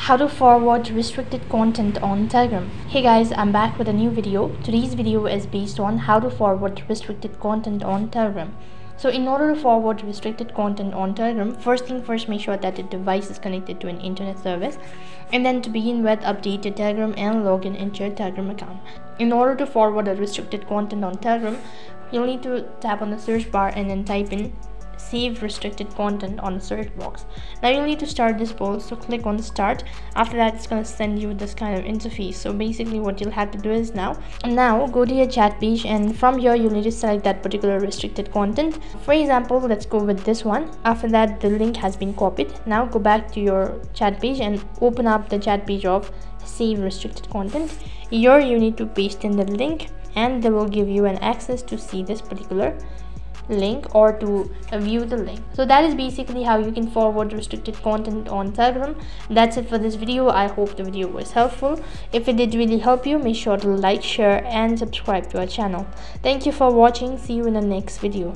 How to forward restricted content on Telegram. Hey guys, I'm back with a new video. Today's video is based on how to forward restricted content on Telegram. So in order to forward restricted content on Telegram, first thing first, make sure that the device is connected to an internet service. And then to begin with, update your Telegram and log into your Telegram account. In order to forward the restricted content on Telegram, you'll need to tap on the search bar and then type in save restricted content on the search box. Now you'll need to start this poll, so click on start. After that, it's going to send you this kind of interface. So basically what you'll have to do is now go to your chat page, and from here you'll need to select that particular restricted content. For example, let's go with this one. After that, the link has been copied. Now go back to your chat page and open up the chat page of save restricted content. Here you need to paste in the link, and they will give you an access to see this particular link or to view the link. So that is basically how you can forward restricted content on Telegram. That's it for this video. I hope the video was helpful. If it did really help you, make sure to like, share and subscribe to our channel. Thank you for watching. See you in the next video.